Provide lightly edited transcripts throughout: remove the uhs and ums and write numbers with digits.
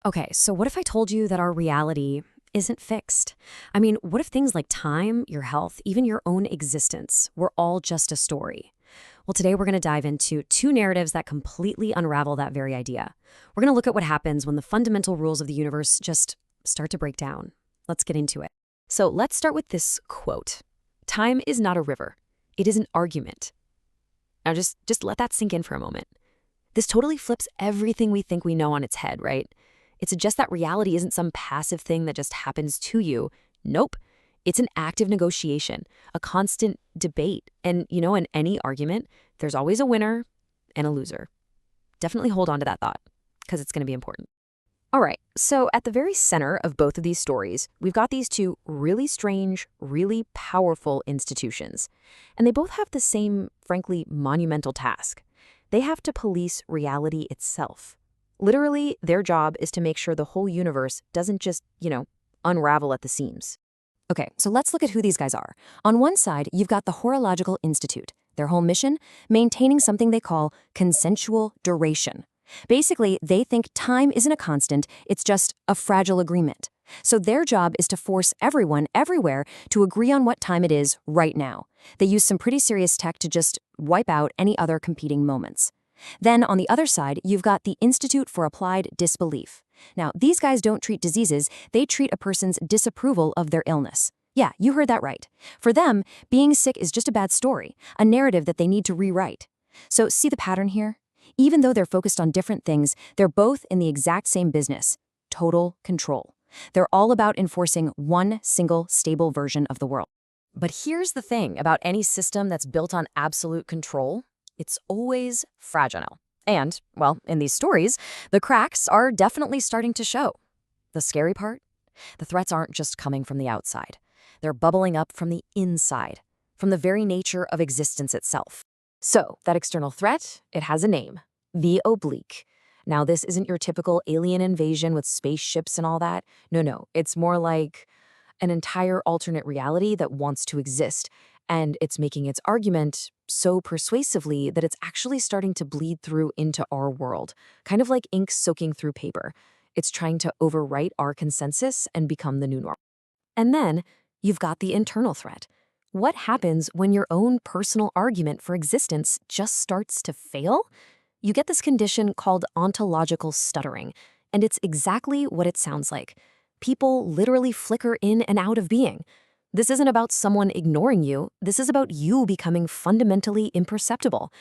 Okay, so what if I told you that our reality isn't fixed? I mean, what if things like time, your health, even your own existence were all just a story? Well, today we're going to dive into two narratives that completely unravel that very idea. We're going to look at what happens when the fundamental rules of the universe just start to break down. Let's get into it. So let's start with this quote. Time is not a river. It is an argument. Now just let that sink in for a moment. This totally flips everything we think we know on its head, right? It suggests that reality isn't some passive thing that just happens to you. Nope. It's an active negotiation, a constant debate. And, in any argument, there's always a winner and a loser. Definitely hold on to that thought, because it's going to be important. All right, so at the very center of both of these stories, we've got these two really strange, really powerful institutions. And they both have the same, frankly, monumental task. They have to police reality itself. Literally, their job is to make sure the whole universe doesn't just, unravel at the seams. Okay, so let's look at who these guys are. On one side, you've got the Horological Institute. Their whole mission? Maintaining something they call consensual duration. Basically, they think time isn't a constant, it's just a fragile agreement. So their job is to force everyone, everywhere, to agree on what time it is right now. They use some pretty serious tech to just wipe out any other competing moments. Then, on the other side, you've got the Institute for Applied Disbelief. Now, these guys don't treat diseases, they treat a person's disapproval of their illness. Yeah, you heard that right. For them, being sick is just a bad story, a narrative that they need to rewrite. So, see the pattern here? Even though they're focused on different things, they're both in the exact same business: total control. They're all about enforcing one single, stable version of the world. But here's the thing about any system that's built on absolute control. It's always fragile. And, well, in these stories, the cracks are definitely starting to show. The scary part? The threats aren't just coming from the outside. They're bubbling up from the inside, from the very nature of existence itself. So, that external threat, it has a name: the Oblique. Now, this isn't your typical alien invasion with spaceships and all that. No, it's more like an entire alternate reality that wants to exist, and it's making its argument so persuasively that it's actually starting to bleed through into our world, kind of like ink soaking through paper. It's trying to overwrite our consensus and become the new norm. And then you've got the internal threat. What happens when your own personal argument for existence just starts to fail? You get this condition called ontological stuttering, and it's exactly what it sounds like. People literally flicker in and out of being. This isn't about someone ignoring you. This is about you becoming fundamentally imperceptible.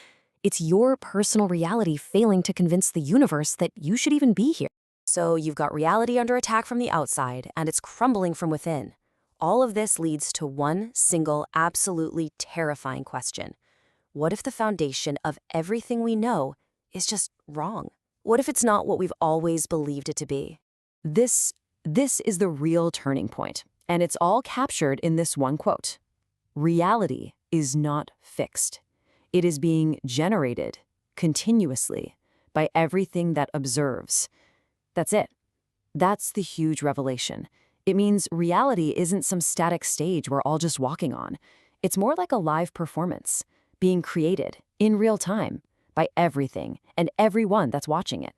It's your personal reality failing to convince the universe that you should even be here. So you've got reality under attack from the outside, and it's crumbling from within. All of this leads to one single, absolutely terrifying question. What if the foundation of everything we know is just wrong? What if it's not what we've always believed it to be? This is the real turning point. And it's all captured in this one quote. Reality is not fixed. It is being generated continuously by everything that observes. That's it. That's the huge revelation. It means reality isn't some static stage we're all just walking on. It's more like a live performance, being created in real time by everything and everyone that's watching it.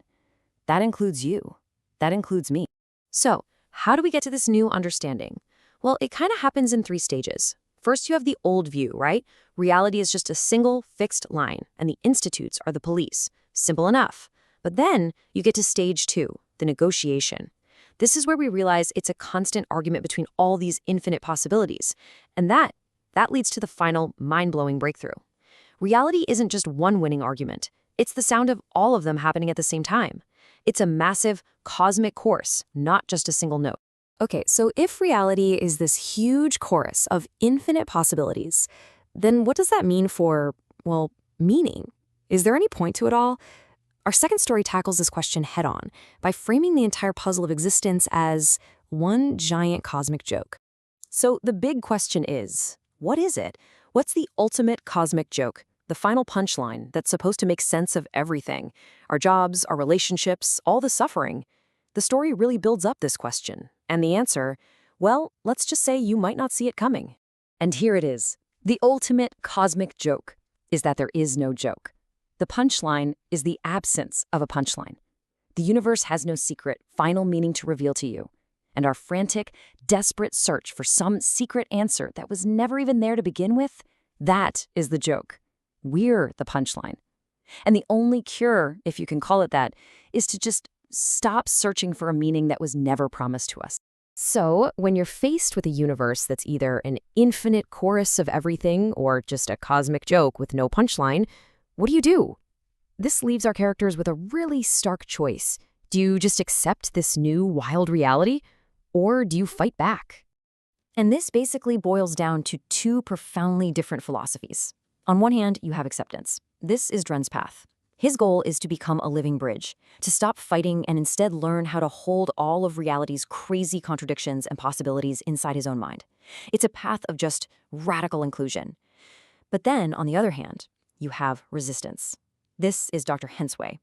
That includes you. That includes me. So, how do we get to this new understanding? Well, it kind of happens in 3 stages. First, you have the old view, right? Reality is just a single, fixed line, and the institutes are the police. Simple enough. But then you get to stage 2, the negotiation. This is where we realize it's a constant argument between all these infinite possibilities. And that leads to the final, mind-blowing breakthrough. Reality isn't just one winning argument. It's the sound of all of them happening at the same time. It's a massive, cosmic chorus, not just a single note. Okay, so if reality is this huge chorus of infinite possibilities, then what does that mean for, well, meaning? Is there any point to it all? Our second story tackles this question head-on by framing the entire puzzle of existence as one giant cosmic joke. So the big question is, what is it? What's the ultimate cosmic joke? The final punchline that's supposed to make sense of everything. Our jobs, our relationships, all the suffering. The story really builds up this question. And the answer, well, let's just say you might not see it coming. And here it is. The ultimate cosmic joke is that there is no joke. The punchline is the absence of a punchline. The universe has no secret, final meaning to reveal to you. And our frantic, desperate search for some secret answer that was never even there to begin with, that is the joke. We're the punchline. And the only cure, if you can call it that, is to just stop searching for a meaning that was never promised to us. So, when you're faced with a universe that's either an infinite chorus of everything or just a cosmic joke with no punchline, what do? This leaves our characters with a really stark choice. Do you just accept this new, wild reality? Or do you fight back? And this basically boils down to two profoundly different philosophies. On one hand, you have acceptance. This is Dren's path. His goal is to become a living bridge, to stop fighting and instead learn how to hold all of reality's crazy contradictions and possibilities inside his own mind. It's a path of just radical inclusion. But then, on the other hand, you have resistance. This is Dr. Hent's way.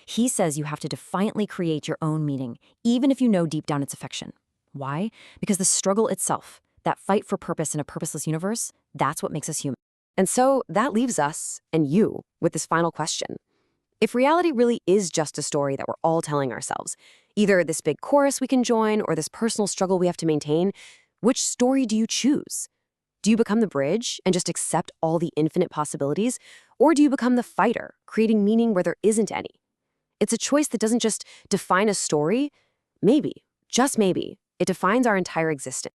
He says you have to defiantly create your own meaning, even if you know deep down it's a fiction. Why? Because the struggle itself, that fight for purpose in a purposeless universe, that's what makes us human. And so that leaves us, and you, with this final question. If reality really is just a story that we're all telling ourselves, either this big chorus we can join or this personal struggle we have to maintain, which story do you choose? Do you become the bridge and just accept all the infinite possibilities? Or do you become the fighter, creating meaning where there isn't any? It's a choice that doesn't just define a story. Maybe, just maybe, it defines our entire existence.